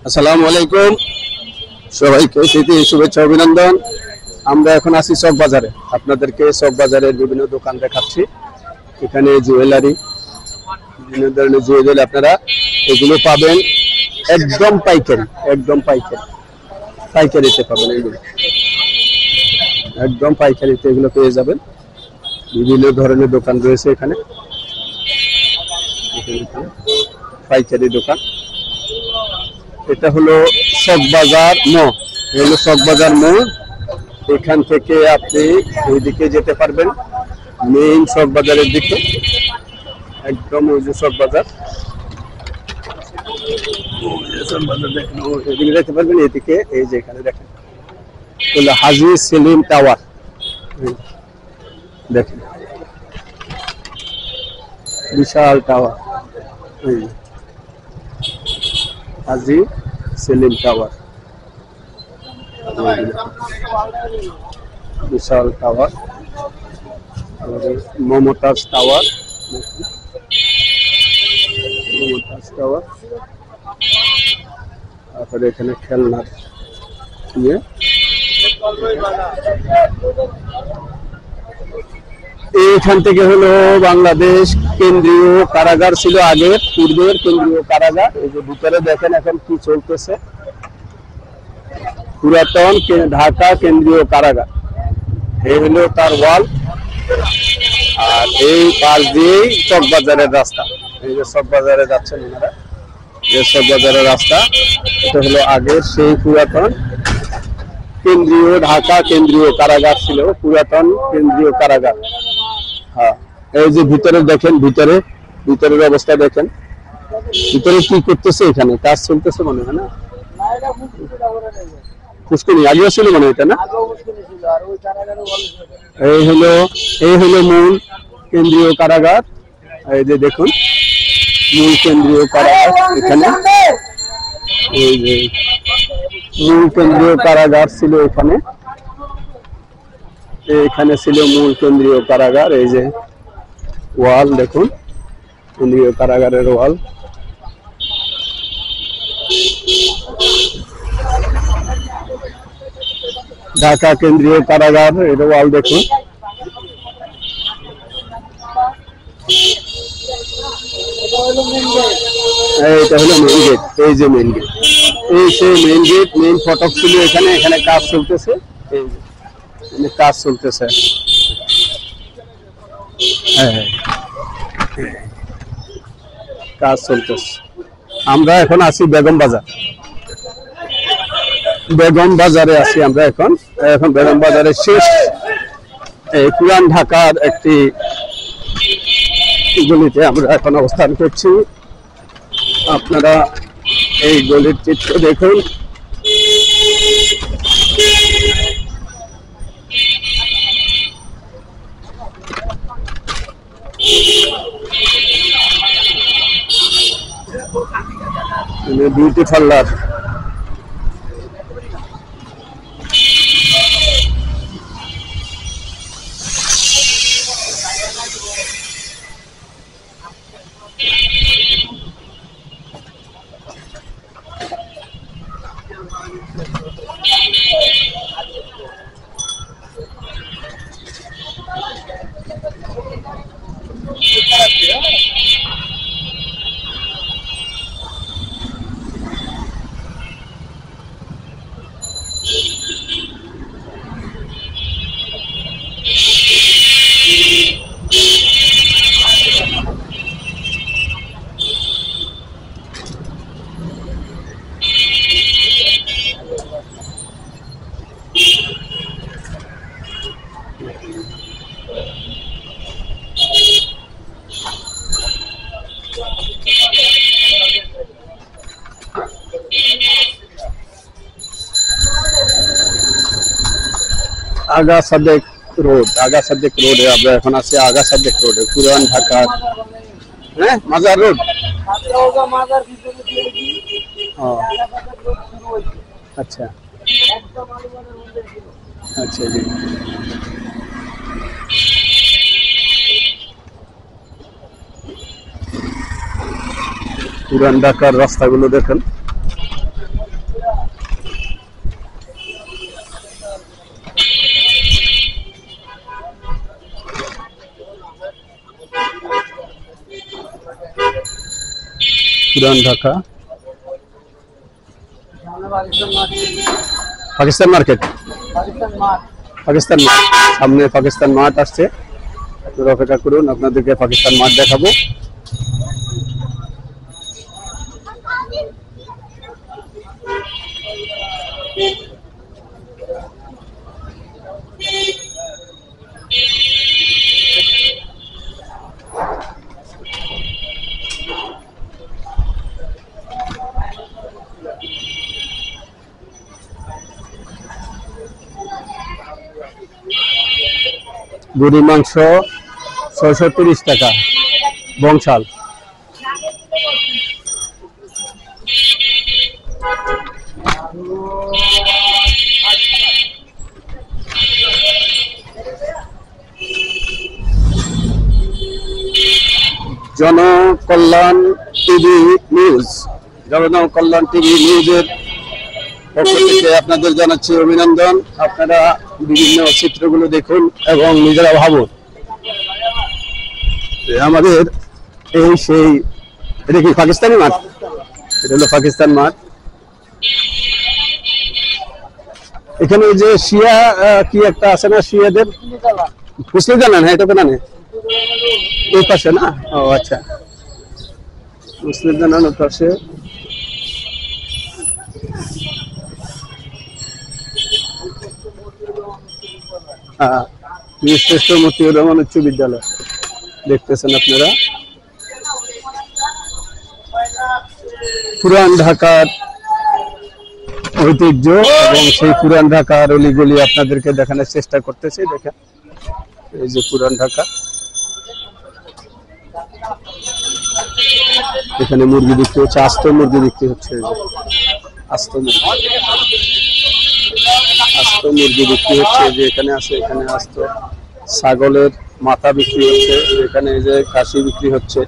আসসালামু আলাইকুম, সবাইকে শীতের শুভেচ্ছা অভিনন্দন। আমরা এখন আছি চক বাজারে, আপনাদেরকে চক বাজারের বিভিন্ন দোকান দেখাচ্ছি। এখানে জুয়েলারি, বিভিন্ন ধরনের জুয়েলারি আপনারা এগুলো পাবেন একদম পাইকারি, পাইকারিতে পাবেন। এগুলো একদম পাইকারিতে এগুলো পেয়ে যাবেন। বিভিন্ন ধরনের দোকান রয়েছে এখানে, পাইকারি দোকান। এটা হলো চকবাজার মোড়, হলো চকবাজার মোড়। এখান থেকে আপনি ওইদিকে যেতে পারবেন মেইন চকবাজারের দিকে, একদম ওই যে চকবাজার দেখেন, এদিকে যেতে পারবেন। এদিকে এই যে এখানে দেখেন হলো হাজী সেলিম টাওয়ার, দেখেন বিশাল টাওয়ার, হাজী সেলিম টাওয়ার, বিশাল টাওয়ার। মমতাজ টাওয়ার, তারপরে এখানে খেলনার ইয়ে। এইখান থেকে হলো বাংলাদেশ কেন্দ্রীয় কারাগার ছিল আগের, পূর্বের কেন্দ্রীয় কারাগার। এই যে ভিতরে দেখেন এখন কি চলতেছে, পুরাতন ঢাকা কেন্দ্রীয় কারাগার। এই হলো তার ওয়াল, আর এই পাশ দিয়েই চকবাজারের রাস্তা। এই যে চকবাজারে যাচ্ছেন ওনারা, এই চকবাজারের রাস্তা। এটা হলো আগের সেই পুরাতন কেন্দ্রীয় ঢাকা কেন্দ্রীয় কারাগার ছিল, পুরাতন কেন্দ্রীয় কারাগার। হ্যাঁ, এই যে ভিতরে দেখেন, ভিতরের অবস্থা দেখেন। ভিতরে কি করতেছে, এখানে কাজ চলতেছে মনে হয় না? পুষ্করণী আগেও ছিল মনে হয়, এটা না? এই হলো মূল কেন্দ্রীয় কারাগার। এই যে দেখুন মূল কেন্দ্রীয় কারাগার এখানে। এই যে মূল কেন্দ্রীয় কারাগার ছিল এখানে, এখানে ছিল মূল কেন্দ্রীয় কারাগার। এই যে ওয়াল দেখুন, কেন্দ্রীয় কারাগারের ওয়াল। ঢাকা কেন্দ্রীয় কারাগার, এর ওয়াল দেখুন। এইটা হলো মেইন গেট, এই যে মেইন গেট, এই সেই মেইন গেট। মেইন ফটক ছিল এখানে, এখানে কাজ চলতেছে, এই যে কাজ চলতেছে। হ্যাঁ, কাজ চলতেছে। আমরা এখন আছি বেগম বাজার, বেগম বাজারে আছি আমরা এখন। বেগম বাজারের শেষ পুরান ঢাকার একটি গলিতে আমরা এখন অবস্থান করছি। আপনারা এই গলির চিত্র দেখুন। বিউটি পার্লার, আগা সাদেক রোড, আমরা এখন আছি আগা সাদেক রোডে, পুরান ঢাকার। হ্যাঁ, মাজার রোড। আচ্ছা আচ্ছা, জি। পুরান ঢাকার রাস্তাগুলো দেখেন। পুরান ঢাকা পাকিস্তান মার্কেট, পাকিস্তান মাঠ, সামনে পাকিস্তান মাঠ আসছে। আপনারা অপেক্ষা করুন, আপনাদেরকে পাকিস্তান মাঠ দেখাবো। গরুর মাংস 630 টাকা Bangshal. Janakalyan TV news, Janakalyan TV নিউজের পক্ষ থেকে আপনাদের জানাচ্ছি অভিনন্দন। আপনারা বিভিন্ন চিত্রগুলো দেখুন এবং নিজেরা ভাবুন আমাদের এই সেই, এটা কি পাকিস্তানি মাঠ? এটা হলো পাকিস্তান মাঠ। এখানে যে শিয়া কি একটা আছে না, শিয়াদের মুসলিম জানেন? হ্যাঁ, এটা জানেন এই পাশে না? ও আচ্ছা, মুসলিম জানান ওই পাশে। শ্রেষ্ঠ মতিউর রহমান উচ্চ বিদ্যালয় দেখতেছেন আপনারা। পুরান ঢাকার ঐতিহ্য এবং সেই পুরান ঢাকার অলিগলি আপনাদেরকে দেখানোর চেষ্টা করতেছি। দেখেন এই যে পুরান ঢাকা, এখানে মুরগি বিক্রি হচ্ছে, আস্ত মুরগি বিক্রি হচ্ছে। আস্ত মুরগি বিক্রি হচ্ছে, যে এখানে আছে, এখানে আস্ত ছাগলের মাথা বিক্রি হচ্ছে, এখানে এই যে খাসি বিক্রি হচ্ছে।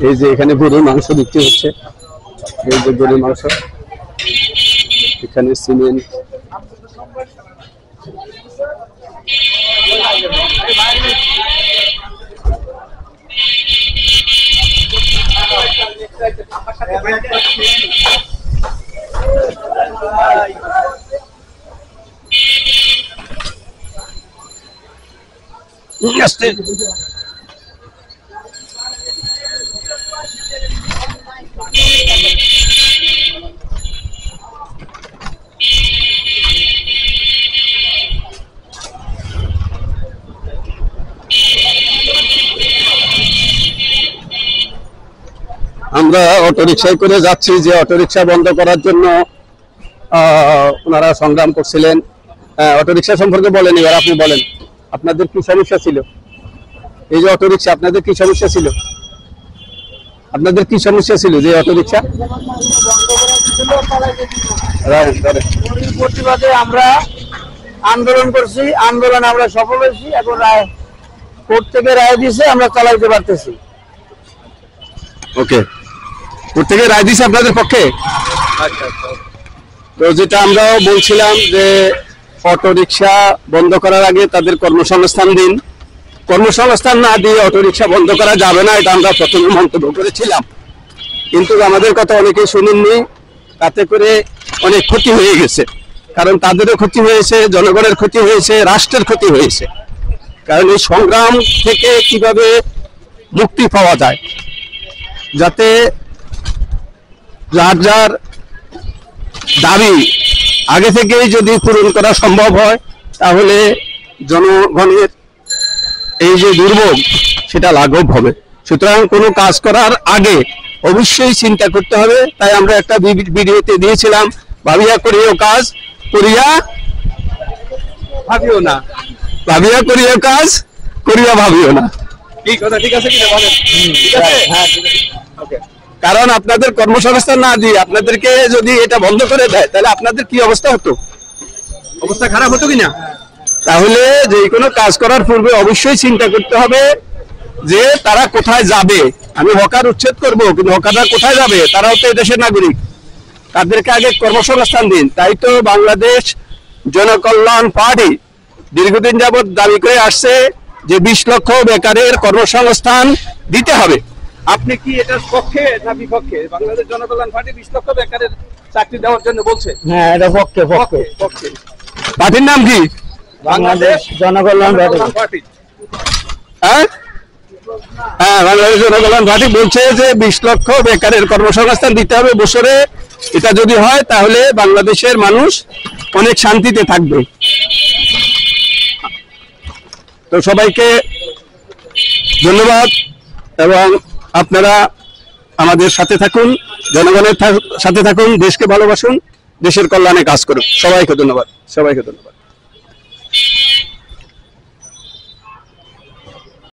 এই যে এখানে গরুর মাংস বিক্রি হচ্ছে, এই যে গরুর মাংস, এখানে সিমেন্ট, আমরা অটোরিকশায় করে যাচ্ছি, যে অটোরিকশা বন্ধ করার জন্য ওনারা সংগ্রাম করছিলেন। অটোরিকশা সম্পর্কে বলেন, এবার আপনি বলেন আপনাদের কি সমস্যা ছিল? এই যে অটোরিকশা, আপনাদের কি সমস্যা ছিল? আপনাদের কি সমস্যা ছিল যে অটোরিকশা? প্রতিবাদে আমরা আন্দোলন করছি, আন্দোলন আমরা সফল হয়েছি। এখন রায় কোর্ট থেকে রায় দিয়েছে, আমরা চালাইতে পারতেছি। ওকে, কোর্ট থেকে রায় দিয়েছে আপনাদের পক্ষে? আচ্ছা আচ্ছা। তো যেটা আমরাও বলছিলাম যে অটোরিকশা বন্ধ করার আগে তাদের কর্মসংস্থান দিন, কর্মসংস্থান না দিয়ে অটোরিকশা বন্ধ করা যাবে না, এটা আমরা প্রথমে মন্তব্য করেছিলাম। কিন্তু আমাদের কথা অনেকেই শুনেননি, তাতে করে অনেক ক্ষতি হয়ে গেছে। কারণ তাদেরও ক্ষতি হয়েছে, জনগণের ক্ষতি হয়েছে, রাষ্ট্রের ক্ষতি হয়েছে। কারণ এই সংগ্রাম থেকে কিভাবে মুক্তি পাওয়া যায়, যাতে যার যার দাবি আগে থেকেই যদি পূরণ করা সম্ভব হয়, তাহলে জনগণের এই যে দুর্ভোগ সেটা লাঘব হবে। সুতরাং কোনো কাজ করার আগে অবশ্যই চিন্তা করতে হবে। তাই আমরা একটা ভিডিওতে দিয়েছিলাম, ভাবিয়া করিও কাজ, করিয়া ভাবিও না, ভাবিয়া করিও কাজ, করিয়া ভাবিও না। কি কথা ঠিক আছে কিনা বলেন? ঠিক আছে, হ্যাঁ ঠিক আছে। ওকে, কারণ আপনাদের কর্মসংস্থান না দিয়ে আপনাদেরকে যদি এটা বন্ধ করে দেয়, তাহলে আপনাদের কি অবস্থা হতো? অবস্থা খারাপ হতো কিনা? তাহলে যে কোনো কাজ করার পূর্বে অবশ্যই চিন্তা করতে হবে যে তারা কোথায় যাবে। আমি হকার উচ্ছেদ করব, কিন্তু হকাররা কোথায় যাবে? তারাও তো দেশের নাগরিক, তাদেরকে আগে কর্মসংস্থান দিন। তাই তো বাংলাদেশ জনকল্যাণ পার্টি দীর্ঘদিন যাবৎ দাবি করে আসছে যে 20 লক্ষ বেকারের কর্মসংস্থান দিতে হবে। আপনি কি এটার পক্ষে না বিপক্ষে? বাংলাদেশ জনকল্যাণ পার্টি 20 লক্ষ বেকারের চাকরি দেওয়ার জন্য বলছে। হ্যাঁ, এটা পক্ষে পক্ষে। পার্টির নাম কি? বাংলাদেশ জনকল্যাণ পার্টি। হ্যাঁ, বাংলাদেশ জনকল্যাণ পার্টি বলছে যে 20 লক্ষ বেকারের কর্মসংস্থান দিতে হবে বছরে। এটা যদি হয় তাহলে বাংলাদেশের মানুষ অনেক শান্তিতে থাকবে। তো সবাইকে ধন্যবাদ, এবং আপনারা আমাদের সাথে থাকুন, জনগণের সাথে থাকুন, দেশকে ভালোবাসুন, দেশের কল্যাণে কাজ করুন। সবাইকে ধন্যবাদ।